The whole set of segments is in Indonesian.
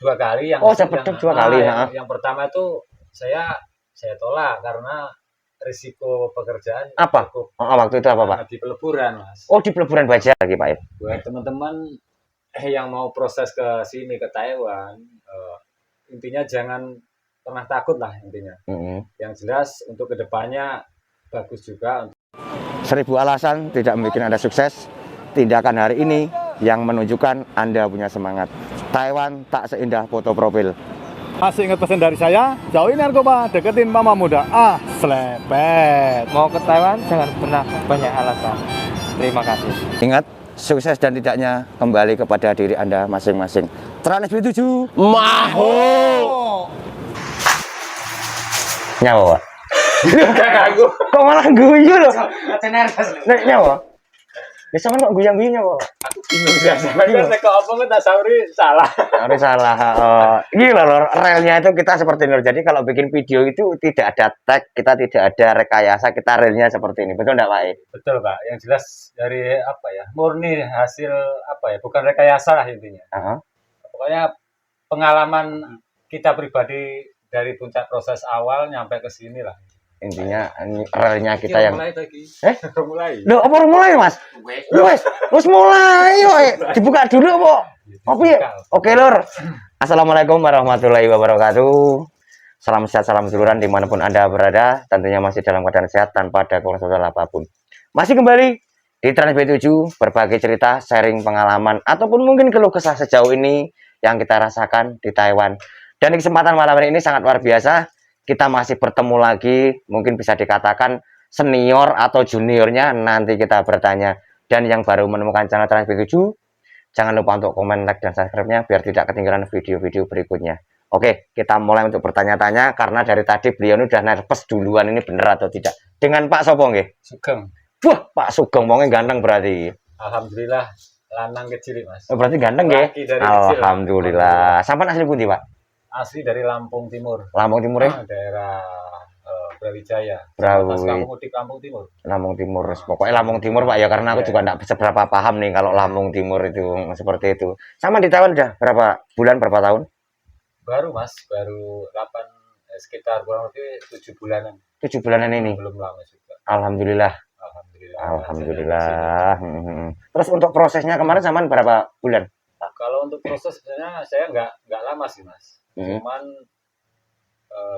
dua kali. Oh, dapat dua kali. Yang pertama itu saya tolak karena risiko pekerjaan apa cukup. Waktu itu apa Pak? Di peleburan Mas. Oh, di peleburan baja lagi Pak ya. Buat teman-teman yang mau proses ke sini ke Taiwan, intinya jangan pernah takut lah intinya. Yang jelas untuk kedepannya bagus juga. 1000 alasan tidak membuat Anda sukses. Tindakan hari ini yang menunjukkan Anda punya semangat. Taiwan tak seindah foto profil. Masih ingat pesan dari saya, jauhin narkoba, deketin mama muda. Selepet. Mau ke Taiwan jangan pernah banyak alasan. Terima kasih. Ingat, sukses dan tidaknya kembali kepada diri Anda masing-masing. Trans B7 Maho. Nyawa Pak. Kok malah guyu loh? Nyawa. Bisa kan kok guyang-guyang kok? Aku bingung biasa. Kok apa nggak salah? Salah. Gila loh, relnya itu kita seperti ini. Jadi kalau bikin video itu tidak ada tag, kita tidak ada rekayasa, kita relnya seperti ini. Betul nggak Pak? Betul Pak. Yang jelas dari apa ya? Murni hasil apa ya? Bukan rekayasa lah intinya. Pokoknya pengalaman kita pribadi dari puncak proses awal nyampe ke sini lah. Intinya relnya kita yang mulai lagi. Mulai. Loh, apa mulai Mas? Wes mulai woy. Dibuka dulu kok. Oke lur. Assalamualaikum warahmatullahi wabarakatuh. Salam sehat, salam seduluran dimanapun Anda berada. Tentunya masih dalam keadaan sehat tanpa ada kurang sosial apapun. Masih kembali di Trans B7, berbagai cerita, sharing pengalaman ataupun mungkin keluh kesah sejauh ini yang kita rasakan di Taiwan. Dan di kesempatan malam ini sangat luar biasa. Kita masih bertemu lagi, mungkin bisa dikatakan senior atau juniornya, nanti kita bertanya. Dan yang baru menemukan channel Trans B7, jangan lupa untuk komen, like, dan subscribe-nya biar tidak ketinggalan video-video berikutnya. Oke, kita mulai untuk bertanya-tanya, karena dari tadi beliau ini udah nervous duluan, ini bener atau tidak. Dengan Pak Sopo nggih? Sugeng. Wah, Pak Sugeng, wongnya ganteng berarti. Alhamdulillah, lanang kecil Mas. Berarti ganteng nggih? Alhamdulillah. Sampai asli pundi Pak? Asli dari Lampung Timur. Lampung Timur ya? Daerah Brawijaya. Lampung Timur. Lampung Timur. Pokoknya Lampung Timur Pak ya, karena aku juga enggak seberapa paham nih kalau Lampung Timur itu seperti itu. Sama di Taiwan udah berapa bulan, berapa tahun? Baru Mas, baru sekitar kurang lebih 7 bulanan. 7 bulanan ini. Belum lama juga. Alhamdulillah. Terus untuk prosesnya kemarin zaman berapa bulan? Kalau untuk proses sebenarnya saya nggak lama sih Mas. Cuman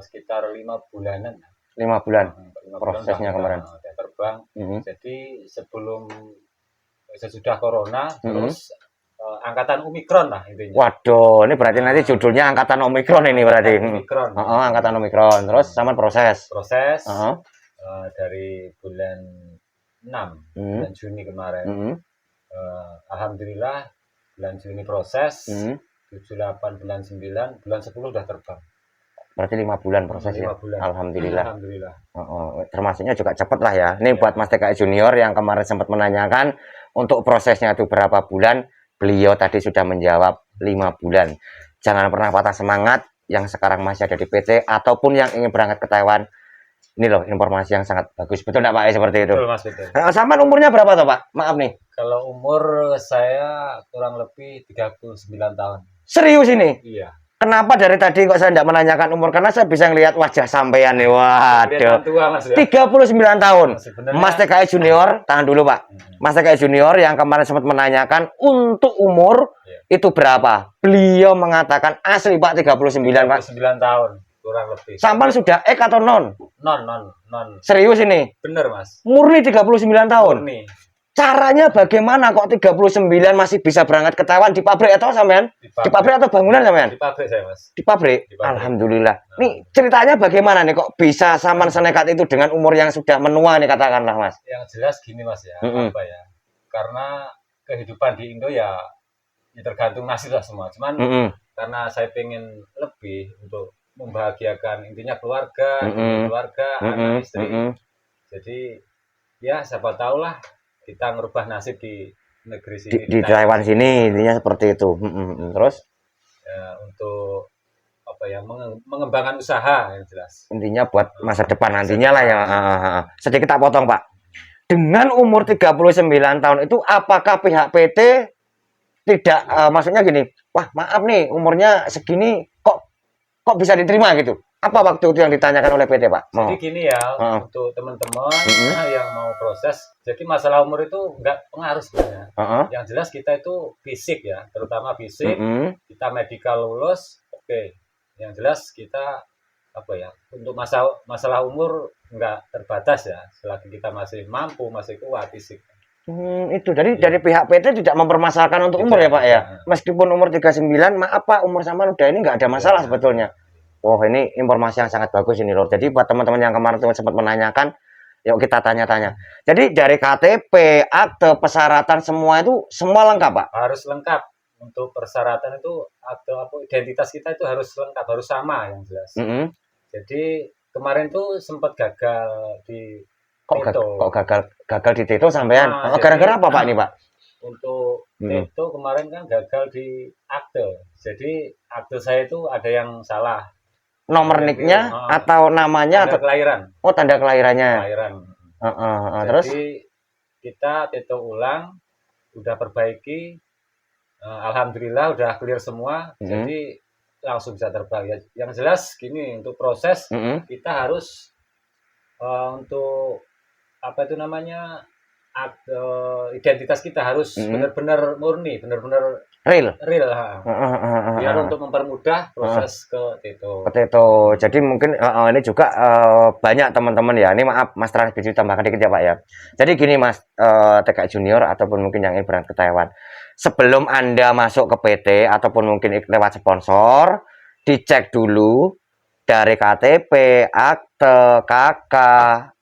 sekitar 5 bulanan. 5 bulan prosesnya kemarin. Terbang. Jadi sebelum sesudah corona, terus angkatan Omikron lah intinya. Waduh, ini berarti nanti judulnya angkatan Omikron ini berarti. Angkatan Omikron. Terus sama proses. Dari bulan 6, bulan Juni kemarin. Alhamdulillah bulan Juni proses. 7, 8, bulan 9, bulan 10 udah terbang. Berarti 5 bulan proses 5 bulan. Ya? Alhamdulillah. Alhamdulillah. Termasuknya juga cepat lah ya. Ini buat Mas TKI Junior yang kemarin sempat menanyakan untuk prosesnya itu berapa bulan. Beliau tadi sudah menjawab 5 bulan. Jangan pernah patah semangat yang sekarang masih ada di PT ataupun yang ingin berangkat ke Taiwan. Ini loh informasi yang sangat bagus. Betul enggak Pak? Seperti itu. Betul Mas, betul. Sampai umurnya berapa tuh Pak? Maaf nih. Kalau umur saya kurang lebih 39 tahun. Serius ini? Iya. Kenapa dari tadi kok saya tidak menanyakan umur? Karena saya bisa ngelihat wajah sampean nih. Waduh. Tua, Mas, ya? 39 tahun. Mas TKI Junior, tahan dulu Pak. Mas TKI Junior yang kemarin sempat menanyakan untuk umur itu berapa? Beliau mengatakan asli Pak 39 Pak. 39 tahun kurang lebih. Sampai sudah ek atau non? Non. Serius ini? Bener Mas. Murni 39 tahun. Murni. Caranya bagaimana kok 39 masih bisa berangkat ke Taiwan? Di pabrik atau sampean? Di pabrik atau bangunan sampean? Di pabrik saya Mas. Di pabrik? Alhamdulillah. Nih ceritanya bagaimana nih kok bisa sampean senekat itu dengan umur yang sudah menua nih katakanlah Mas? Yang jelas gini Mas ya, apa ya? Karena kehidupan di Indo ya tergantung nasib lah semua. Cuman karena saya pengen lebih untuk membahagiakan intinya keluarga, anak istri. Jadi ya siapa tahu lah kita ngerubah nasib di negeri sini di Taiwan sini intinya seperti itu. Terus ya, untuk apa ya mengembangkan usaha yang jelas intinya buat masa depan nantinya lah ya. Sedikit tak potong Pak, dengan umur 39 tahun itu apakah pihak PT tidak maksudnya gini, wah maaf nih umurnya segini kok bisa diterima gitu. Apa waktu itu yang ditanyakan oleh PT, Pak? Jadi gini ya, untuk teman-teman yang mau proses, jadi masalah umur itu nggak pengaruh sebenarnya. Yang jelas kita itu fisik ya, terutama fisik, kita medical lulus, oke. Yang jelas kita apa ya, untuk masalah umur nggak terbatas ya, selagi kita masih mampu, masih kuat fisik. Itu jadi dari pihak PT tidak mempermasalahkan untuk umur ya Pak ya. Meskipun umur 39, maaf Pak, umur sama udah ini nggak ada masalah sebetulnya. Oh ini informasi yang sangat bagus ini Lur. Jadi buat teman-teman yang kemarin tuh sempat menanyakan, yuk kita tanya-tanya. Jadi dari KTP, akte, persyaratan semua itu semua lengkap Pak? Harus lengkap. Untuk persyaratan itu akte identitas kita itu harus lengkap, harus sama yang jelas. Jadi kemarin tuh sempat gagal di Teto. Kok gagal di Teto sampean? Gara-gara apa Pak ini Pak? Untuk Teto kemarin kan gagal di akte. Jadi akte saya itu ada yang salah. Nomor niknya atau namanya tanda kelahiran. Oh, tanda kelahirannya. Terus kita Teto ulang, udah perbaiki, alhamdulillah udah clear semua, jadi langsung bisa terbang ya. Yang jelas gini, untuk proses kita harus untuk apa itu namanya, identitas kita harus benar-benar murni, benar-benar real. Biar untuk mempermudah proses ke Teto. Jadi mungkin ini juga banyak teman-teman ya. Ini maaf Mas Trans bisa tambahkan dikit ya Pak ya. Jadi gini Mas TK Junior ataupun mungkin yang ingin berangkat ke Taiwan. Sebelum Anda masuk ke PT ataupun mungkin lewat sponsor, dicek dulu dari KTP, akte, KK,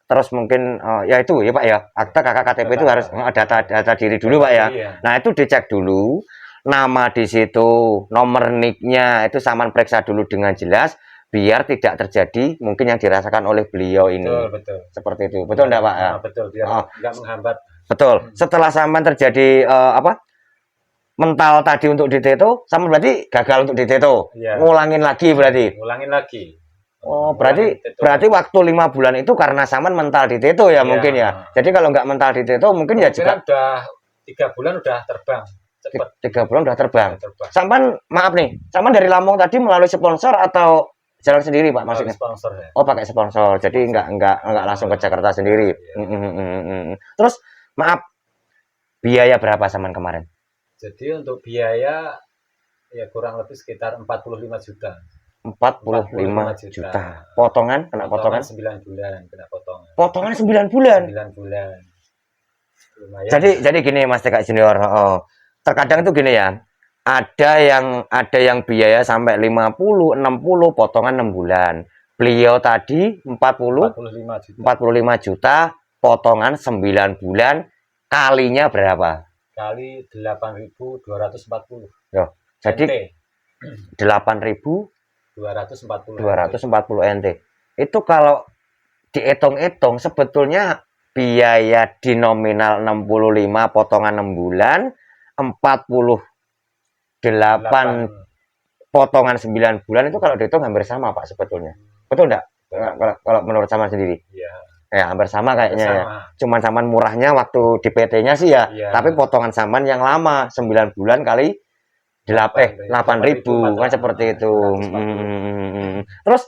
terus mungkin ya itu ya Pak ya, akte, KK, KTP itu harus data diri dulu Pak ya. Nah itu dicek dulu. Nama di situ, nomor nicknya itu Saman periksa dulu dengan jelas biar tidak terjadi mungkin yang dirasakan oleh beliau ini. Betul. Seperti itu. Betul enggak Pak? Betul, biar enggak menghambat. Betul. Setelah Saman terjadi mental tadi untuk di Teto, Saman berarti gagal untuk di Teto. Ngulangin lagi berarti. Ngulangin lagi. Oh, berarti waktu 5 bulan itu karena Saman mental di Teto ya mungkin ya. Jadi kalau nggak mental di Teto mungkin ya juga udah 3 bulan udah terbang. Cepet. 3 bulan udah terbang. Saman maaf nih, Saman dari Lampung tadi melalui sponsor atau jalan sendiri Pak maksudnya? Sponsor ya. Oh pakai sponsor, jadi nggak langsung ke Jakarta sendiri. Terus maaf, biaya berapa Saman kemarin? Jadi untuk biaya ya kurang lebih sekitar 45 juta. 45 juta. Potongan kena potongan 9 bulan kena potongan. Potongan 9 bulan. 9 bulan. Lumayan. Jadi gini Mas TK Junior, terkadang itu gini ya. Ada yang biaya sampai 50, 60 potongan 6 bulan. Beliau tadi 45 juta potongan 9 bulan, kalinya berapa? Kali 8.240. Jadi 8.240 NT. Itu kalau dihitung-hitung sebetulnya biaya di nominal 65 potongan 6 bulan, 48 potongan 9 bulan itu kalau dihitung hampir sama Pak sebetulnya. Betul enggak? Kalau menurut Saman sendiri? Iya. Ya hampir sama kayaknya ya. Cuman Saman murahnya waktu di PT-nya sih ya. Tapi potongan Saman yang lama 9 bulan kali 8.000 kan seperti itu. Terus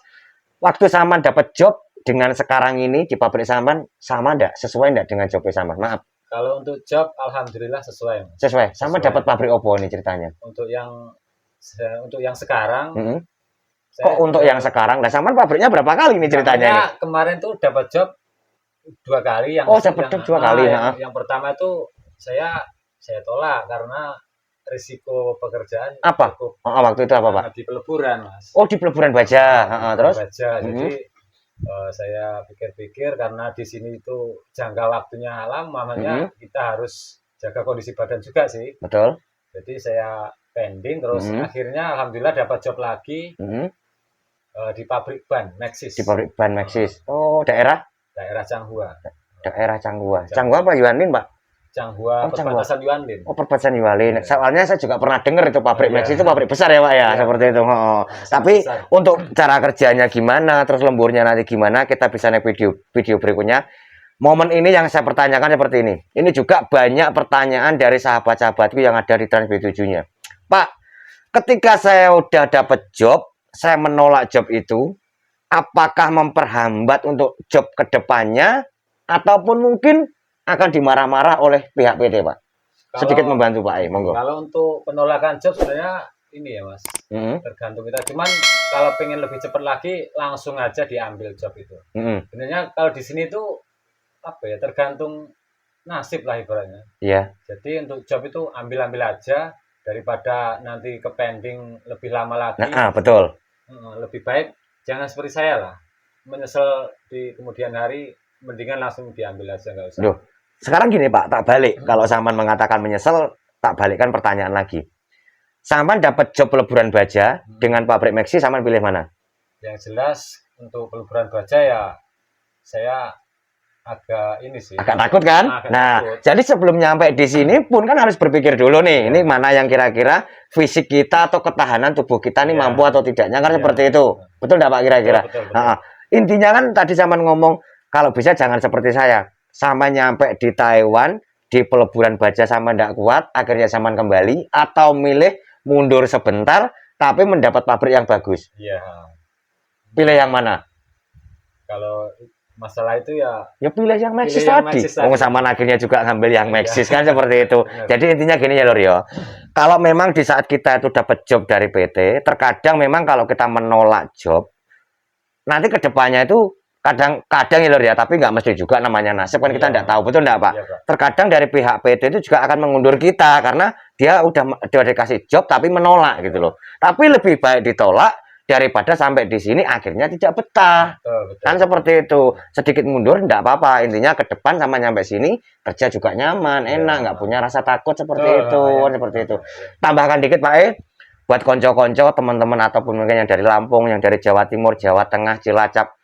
waktu Saman dapat job dengan sekarang ini di pabrik Saman sama enggak? Sesuai enggak dengan job Saman? Maaf. Kalau untuk job alhamdulillah sesuai. Saman dapat pabrik opo nih ceritanya? Untuk yang sekarang. Kok untuk yang sekarang? Nah, Saman pabriknya berapa kali nih ceritanya ini? Kemarin tuh dapat job 2 kali. Dapat job 2 kali. Yang pertama itu saya tolak karena risiko pekerjaan. Apa? Waktu itu apa Pak? Di peleburan Mas. Oh di peleburan baja. Terus? Baja. Jadi saya pikir-pikir karena di sini itu jangka waktunya lama, makanya kita harus jaga kondisi badan juga sih. Betul. Jadi saya pending terus akhirnya alhamdulillah dapat job lagi di pabrik ban Maxis. Di pabrik ban Maxis. Oh daerah Changhua. Daerah Changhua. Changhua apa Yuanlin Pak? Changhua, perbatasan Yuanlin. Oh perbatasan Yuanlin. Soalnya saya juga pernah dengar itu pabrik Maxis itu pabrik besar ya Pak ya, seperti itu. Tapi untuk cara kerjanya gimana, terus lemburnya nanti gimana, kita bisa naik video berikutnya. Momen ini yang saya pertanyakan seperti ini. Ini juga banyak pertanyaan dari sahabat-sahabatku yang ada di Trans B7-nya. Pak, ketika saya udah dapat job, saya menolak job itu, apakah memperhambat untuk job kedepannya, ataupun mungkin akan dimarah-marah oleh pihak PT, Pak? Sedikit membantu Pak, monggo. Kalau untuk penolakan job sebenarnya ini ya Mas, tergantung kita. Cuman kalau pengen lebih cepat lagi, langsung aja diambil job itu. Sebenarnya kalau di sini tuh apa ya, tergantung nasib lah ibaratnya. Iya. Jadi untuk job itu ambil aja daripada nanti ke pending lebih lama lagi. Nah, betul. Lebih baik jangan seperti saya lah, menyesal di kemudian hari, mendingan langsung diambil aja, nggak usah. Duh, sekarang gini Pak, tak balik. Kalau Saman mengatakan menyesal, tak balikkan pertanyaan lagi. Saman dapat job peleburan baja dengan pabrik Maxxis, Saman pilih mana? Yang jelas untuk peleburan baja ya saya agak ini sih. Agak takut kan? Takut. Jadi sebelum nyampe di sini pun kan harus berpikir dulu nih, ini mana yang kira-kira fisik kita atau ketahanan tubuh kita nih mampu atau tidaknya, kan seperti itu. Betul enggak Pak kira-kira? Betul. Intinya kan tadi Saman ngomong, kalau bisa jangan seperti saya. Sama nyampe di Taiwan, di peleburan baja sama enggak kuat, akhirnya Saman kembali, atau milih mundur sebentar, tapi mendapat pabrik yang bagus. Iya. Pilih yang mana? Kalau masalah itu ya pilih yang Maxxis tadi. Sama akhirnya juga ngambil yang Maxxis kan seperti itu. Jadi intinya gini ya Lur ya. Kalau memang di saat kita itu dapat job dari PT, terkadang memang kalau kita menolak job, nanti kedepannya itu kadang ya Lur ya, tapi nggak mesti juga, namanya nasib kan, kita nggak tahu, betul nggak Pak? Terkadang dari pihak PT itu juga akan mengundur kita karena dia udah dikasih job tapi menolak gitu loh. Tapi lebih baik ditolak daripada sampai di sini akhirnya tidak betah. betul. Kan seperti itu. Sedikit mundur enggak apa-apa, intinya ke depan sama nyampe sini kerja juga nyaman, enak, nggak punya rasa takut seperti itu. Seperti itu. Tambahkan dikit Pak buat konco-konco, teman-teman ataupun mungkin yang dari Lampung, yang dari Jawa Timur, Jawa Tengah, Cilacap,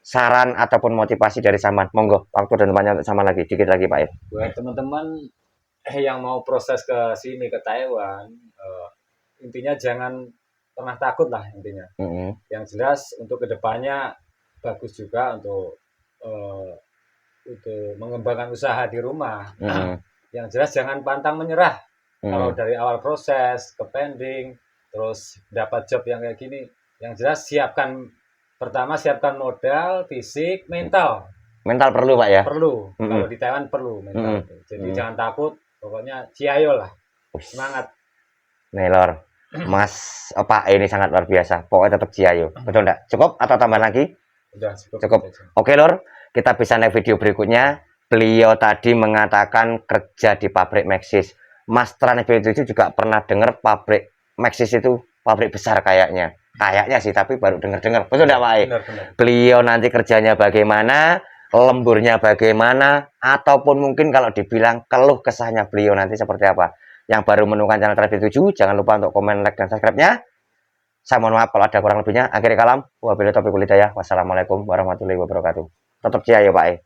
saran ataupun motivasi dari Saman, monggo, waktu dan tempatnya untuk Saman lagi, dikit lagi Pak Buat teman-teman yang mau proses ke sini, ke Taiwan, intinya jangan pernah takut lah intinya. Yang jelas untuk kedepannya bagus juga untuk mengembangkan usaha di rumah. Yang jelas jangan pantang menyerah. Kalau dari awal proses ke pending, terus dapat job yang kayak gini, yang jelas pertama siapkan modal, fisik, mental. Mental perlu Pak ya? Perlu. Kalau di Taiwan perlu mental. Jadi jangan takut, pokoknya ciayo lah. Semangat. Nih Lor, Mas Pak ini sangat luar biasa. Pokoknya tetap ciayo. Betul enggak? Cukup atau tambah lagi? Udah cukup. Oke Lor, kita bisa naik video berikutnya. Beliau tadi mengatakan kerja di pabrik Maxxis. Mas Trans B7 juga pernah dengar pabrik Maxxis itu pabrik besar kayaknya. Kayaknya sih, tapi baru dengar-dengar. Betul enggak Pak? Benar. Beliau nanti kerjanya bagaimana, lemburnya bagaimana, ataupun mungkin kalau dibilang keluh kesahnya beliau nanti seperti apa. Yang baru menemukan channel Trans B7, jangan lupa untuk komen, like, dan subscribe-nya. Saya mohon maaf kalau ada kurang lebihnya. Akhirnya kalam, wabillahi taufiq wal hidayah. Wassalamualaikum warahmatullahi wabarakatuh. Tetap jaya ya Pak.